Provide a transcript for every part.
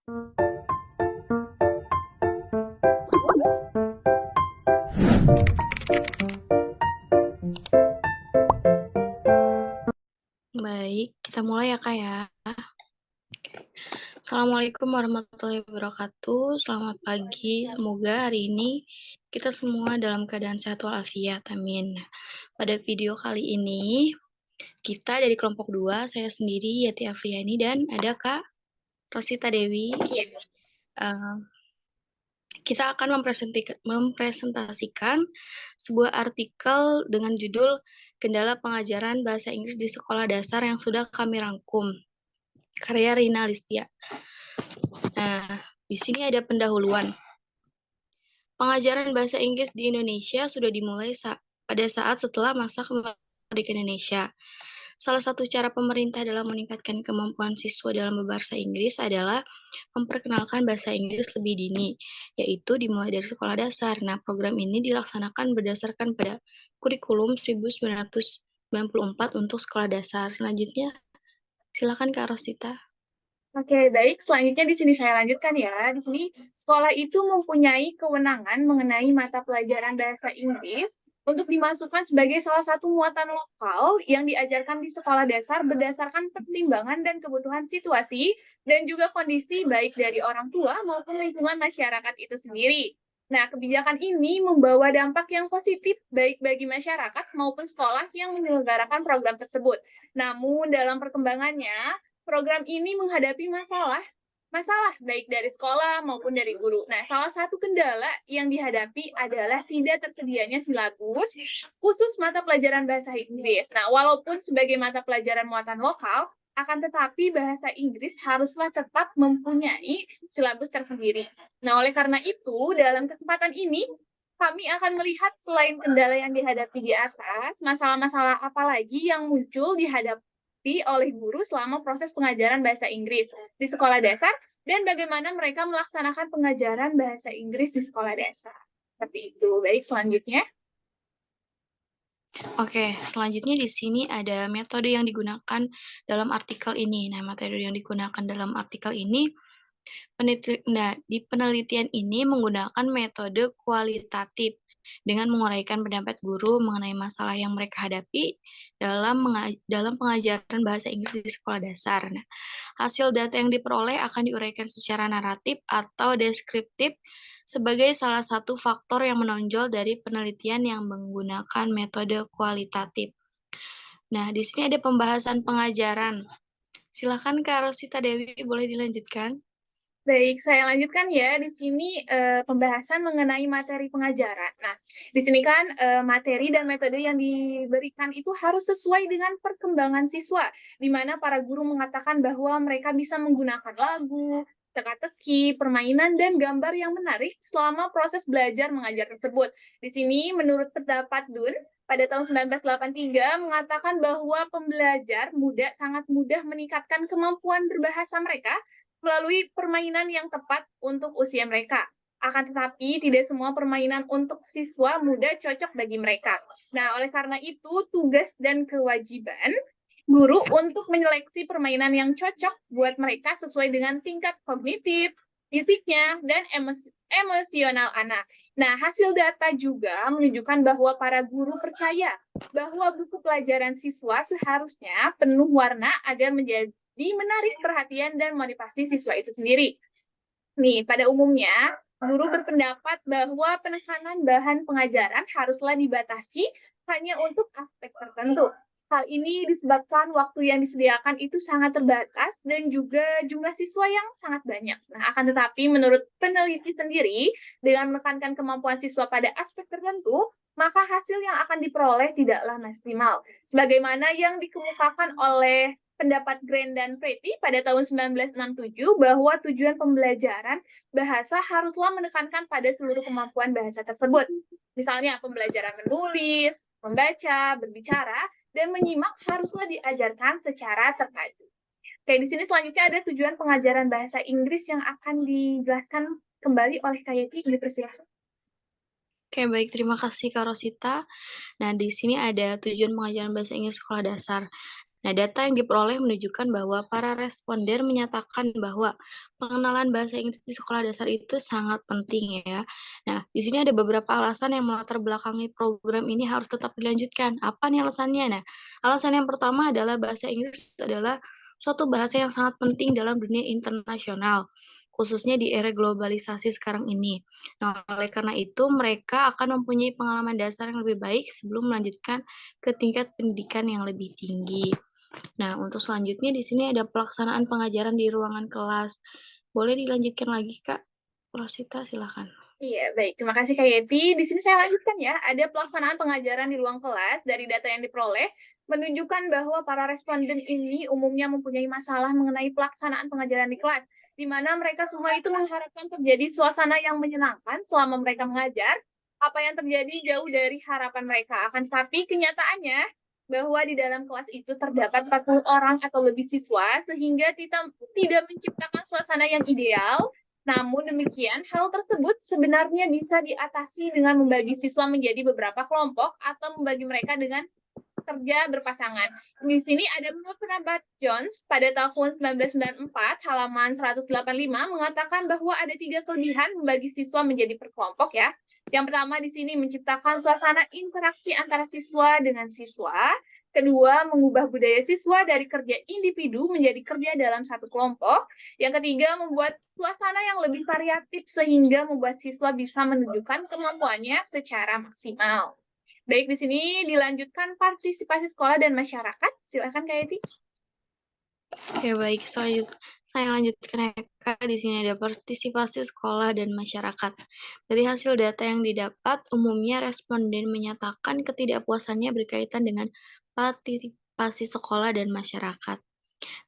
Baik, kita mulai ya Kak ya. Assalamualaikum warahmatullahi wabarakatuh. Selamat pagi. Semoga hari ini kita semua dalam keadaan sehat walafiat. Amin. Pada video kali ini, kita dari kelompok 2, saya sendiri Yati Afriani dan ada Kak Rosita Dewi. Uh, kita akan mempresentasikan sebuah artikel dengan judul Kendala Pengajaran Bahasa Inggris di Sekolah Dasar yang sudah kami rangkum. Karya Rina Listia. Nah, di sini ada pendahuluan. Pengajaran bahasa Inggris di Indonesia sudah dimulai pada saat setelah masa kemerdekaan Indonesia. Salah satu cara pemerintah dalam meningkatkan kemampuan siswa dalam berbahasa Inggris adalah memperkenalkan bahasa Inggris lebih dini, yaitu dimulai dari sekolah dasar. Nah, program ini dilaksanakan berdasarkan pada kurikulum 1994 untuk sekolah dasar. Selanjutnya, silakan Kak Rosita. Oke, baik. Selanjutnya di sini saya lanjutkan ya. Di sini sekolah itu mempunyai kewenangan mengenai mata pelajaran bahasa Inggris untuk dimasukkan sebagai salah satu muatan lokal yang diajarkan di sekolah dasar berdasarkan pertimbangan dan kebutuhan situasi dan juga kondisi baik dari orang tua maupun lingkungan masyarakat itu sendiri. Nah, kebijakan ini membawa dampak yang positif baik bagi masyarakat maupun sekolah yang menyelenggarakan program tersebut. Namun dalam perkembangannya, program ini menghadapi masalah baik dari sekolah maupun dari guru. Nah, salah satu kendala yang dihadapi adalah tidak tersedianya silabus khusus mata pelajaran bahasa Inggris. Nah, walaupun sebagai mata pelajaran muatan lokal, akan tetapi bahasa Inggris haruslah tetap mempunyai silabus tersendiri. Nah, oleh karena itu, dalam kesempatan ini, kami akan melihat selain kendala yang dihadapi di atas, masalah-masalah apa lagi yang muncul dihadapi oleh guru selama proses pengajaran bahasa Inggris di sekolah dasar dan bagaimana mereka melaksanakan pengajaran bahasa Inggris di sekolah dasar. Seperti itu. Baik, selanjutnya. Oke, selanjutnya di sini ada metode yang digunakan dalam artikel ini. Nah, metode yang digunakan dalam artikel ini, di penelitian ini menggunakan metode kualitatif dengan menguraikan pendapat guru mengenai masalah yang mereka hadapi dalam pengajaran bahasa Inggris di sekolah dasar. Nah, hasil data yang diperoleh akan diuraikan secara naratif atau deskriptif sebagai salah satu faktor yang menonjol dari penelitian yang menggunakan metode kualitatif. Nah, di sini ada pembahasan pengajaran. Silakan Kak Rosita Dewi, boleh dilanjutkan? Baik, saya lanjutkan ya. Di sini pembahasan mengenai materi pengajaran. Nah, di sini kan materi dan metode yang diberikan itu harus sesuai dengan perkembangan siswa, di mana para guru mengatakan bahwa mereka bisa menggunakan lagu, teka-teki, permainan, dan gambar yang menarik selama proses belajar mengajar tersebut. Di sini, menurut pendapat Dun, pada tahun 1983 mengatakan bahwa pembelajar sangat mudah meningkatkan kemampuan berbahasa mereka melalui permainan yang tepat untuk usia mereka. Akan tetapi, tidak semua permainan untuk siswa muda cocok bagi mereka. Nah, oleh karena itu, tugas dan kewajiban guru untuk menyeleksi permainan yang cocok buat mereka sesuai dengan tingkat kognitif, fisiknya, dan emosional anak. Nah, hasil data juga menunjukkan bahwa para guru percaya bahwa buku pelajaran siswa seharusnya penuh warna agar menjadi menarik perhatian dan motivasi siswa itu sendiri. Nih, pada umumnya, guru berpendapat bahwa penekanan bahan pengajaran haruslah dibatasi hanya untuk aspek tertentu. Hal ini disebabkan waktu yang disediakan itu sangat terbatas dan juga jumlah siswa yang sangat banyak. Nah, akan tetapi menurut peneliti sendiri, dengan menekankan kemampuan siswa pada aspek tertentu, maka hasil yang akan diperoleh tidaklah maksimal. Sebagaimana yang dikemukakan oleh pendapat Grant dan Pretty pada tahun 1967 bahwa tujuan pembelajaran bahasa haruslah menekankan pada seluruh kemampuan bahasa tersebut. Misalnya pembelajaran menulis, membaca, berbicara, dan menyimak haruslah diajarkan secara terpadu. Oke, di sini selanjutnya ada tujuan pengajaran bahasa Inggris yang akan dijelaskan kembali oleh Kak Yeti. Dipersilakan. Oke, baik. Terima kasih Kak Rosita. Nah, di sini ada tujuan pengajaran bahasa Inggris sekolah dasar. Nah, data yang diperoleh menunjukkan bahwa para responden menyatakan bahwa pengenalan bahasa Inggris di sekolah dasar itu sangat penting ya. Nah, di sini ada beberapa alasan yang melatar belakangi program ini harus tetap dilanjutkan. Apa nih alasannya? Nah, alasan yang pertama adalah bahasa Inggris adalah suatu bahasa yang sangat penting dalam dunia internasional, khususnya di era globalisasi sekarang ini. Nah, oleh karena itu, mereka akan mempunyai pengalaman dasar yang lebih baik sebelum melanjutkan ke tingkat pendidikan yang lebih tinggi. Nah, untuk selanjutnya di sini ada pelaksanaan pengajaran di ruangan kelas. Boleh dilanjutkan lagi, Kak? Rosita, silakan. Iya, baik. Terima kasih Kak Yeti. Di sini saya lanjutkan ya. Ada pelaksanaan pengajaran di ruang kelas dari data yang diperoleh menunjukkan bahwa para responden ini umumnya mempunyai masalah mengenai pelaksanaan pengajaran di kelas, di mana mereka semua itu mengharapkan terjadi suasana yang menyenangkan selama mereka mengajar. Apa yang terjadi jauh dari harapan mereka. Akan tetapi kenyataannya bahwa di dalam kelas itu terdapat 40 orang atau lebih siswa, sehingga tidak menciptakan suasana yang ideal. Namun demikian, hal tersebut sebenarnya bisa diatasi dengan membagi siswa menjadi beberapa kelompok atau membagi mereka dengan kerja berpasangan. Di sini ada menurut pendapat Jones pada tahun 1994, halaman 185, mengatakan bahwa ada 3 kelebihan membagi siswa menjadi perkelompok ya. Yang pertama di sini menciptakan suasana interaksi antara siswa dengan siswa. Kedua, mengubah budaya siswa dari kerja individu menjadi kerja dalam satu kelompok. Yang ketiga, membuat suasana yang lebih variatif sehingga membuat siswa bisa menunjukkan kemampuannya secara maksimal. Baik, di sini dilanjutkan partisipasi sekolah dan masyarakat. Silakan Kak Yeti. Ya, baik. Saya lanjutkan ya, Kak. Di sini ada partisipasi sekolah dan masyarakat. Dari hasil data yang didapat, umumnya responden menyatakan ketidakpuasannya berkaitan dengan partisipasi sekolah dan masyarakat.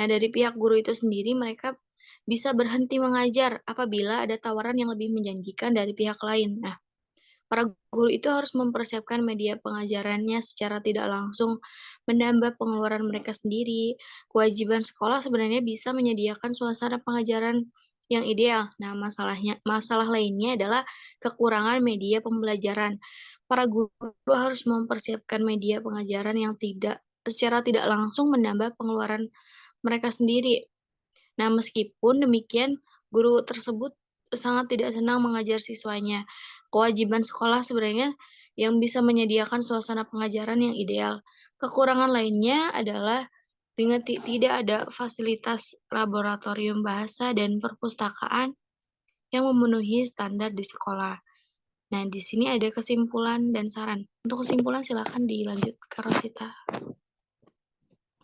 Nah, dari pihak guru itu sendiri, mereka bisa berhenti mengajar apabila ada tawaran yang lebih menjanjikan dari pihak lain. Nah, para guru itu harus mempersiapkan media pengajarannya secara tidak langsung, menambah pengeluaran mereka sendiri. Kewajiban sekolah sebenarnya bisa menyediakan suasana pengajaran yang ideal. Nah, masalah lainnya adalah kekurangan media pembelajaran. Para guru harus mempersiapkan media pengajaran yang secara tidak langsung menambah pengeluaran mereka sendiri. Nah, meskipun demikian, guru tersebut sangat tidak senang mengajar siswanya. Kewajiban sekolah sebenarnya yang bisa menyediakan suasana pengajaran yang ideal. Kekurangan lainnya adalah dengan tidak ada fasilitas laboratorium bahasa dan perpustakaan yang memenuhi standar di sekolah. Nah, di sini ada kesimpulan dan saran. Untuk kesimpulan silakan dilanjut ke Rosita.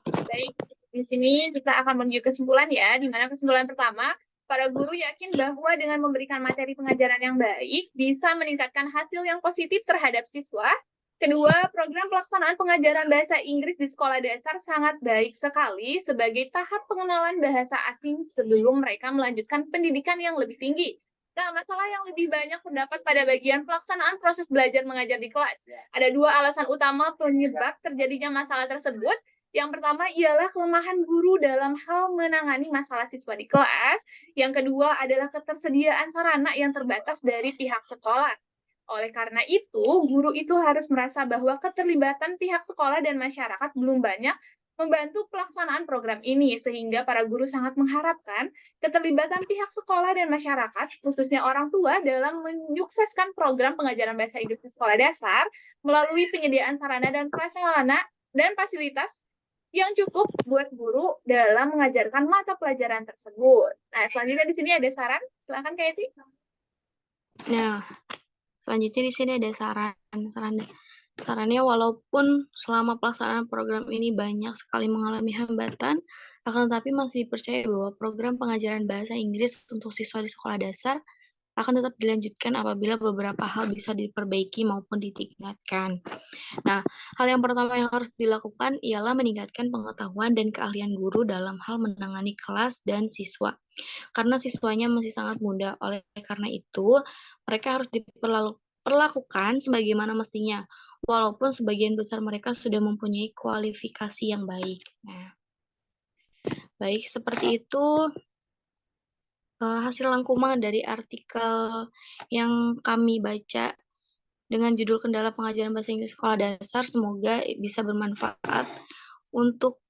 Baik, di sini kita akan menuju kesimpulan ya, di mana kesimpulan pertama, para guru yakin bahwa dengan memberikan materi pengajaran yang baik, bisa meningkatkan hasil yang positif terhadap siswa. Kedua, program pelaksanaan pengajaran bahasa Inggris di sekolah dasar sangat baik sekali sebagai tahap pengenalan bahasa asing sebelum mereka melanjutkan pendidikan yang lebih tinggi. Nah, masalah yang lebih banyak terdapat pada bagian pelaksanaan proses belajar mengajar di kelas. Ada 2 alasan utama penyebab terjadinya masalah tersebut. Yang pertama ialah kelemahan guru dalam hal menangani masalah siswa di kelas. Yang kedua adalah ketersediaan sarana yang terbatas dari pihak sekolah. Oleh karena itu, guru itu harus merasa bahwa keterlibatan pihak sekolah dan masyarakat belum banyak membantu pelaksanaan program ini, sehingga para guru sangat mengharapkan keterlibatan pihak sekolah dan masyarakat, khususnya orang tua, dalam menyukseskan program pengajaran bahasa Inggris di sekolah dasar melalui penyediaan sarana dan prasarana dan fasilitas yang cukup buat guru dalam mengajarkan mata pelajaran tersebut. Nah, selanjutnya di sini ada saran. Silakan Kak Yeti. Nah, selanjutnya di sini ada sarannya walaupun selama pelaksanaan program ini banyak sekali mengalami hambatan, akan tetapi masih dipercaya bahwa program pengajaran bahasa Inggris untuk siswa di sekolah dasar akan tetap dilanjutkan apabila beberapa hal bisa diperbaiki maupun ditingkatkan. Nah, hal yang pertama yang harus dilakukan ialah meningkatkan pengetahuan dan keahlian guru dalam hal menangani kelas dan siswa. Karena siswanya masih sangat muda, oleh karena itu mereka harus diperlakukan sebagaimana mestinya, walaupun sebagian besar mereka sudah mempunyai kualifikasi yang baik. Nah, baik seperti itu hasil rangkuman dari artikel yang kami baca dengan judul Kendala Pengajaran Bahasa Inggris Sekolah Dasar. Semoga bisa bermanfaat untuk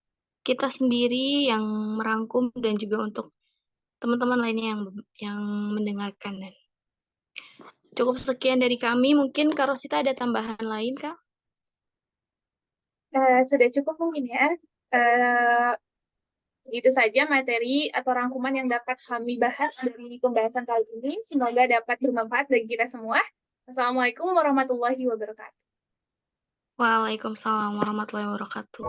kita sendiri yang merangkum dan juga untuk teman-teman lainnya yang mendengarkan. Cukup sekian dari kami, mungkin Kak Rosita ada tambahan lain, Kak? Sudah cukup mungkin ya. Eh, Itu saja materi atau rangkuman yang dapat kami bahas dari pembahasan kali ini. Semoga dapat bermanfaat bagi kita semua. Assalamualaikum warahmatullahi wabarakatuh. Waalaikumsalam warahmatullahi wabarakatuh.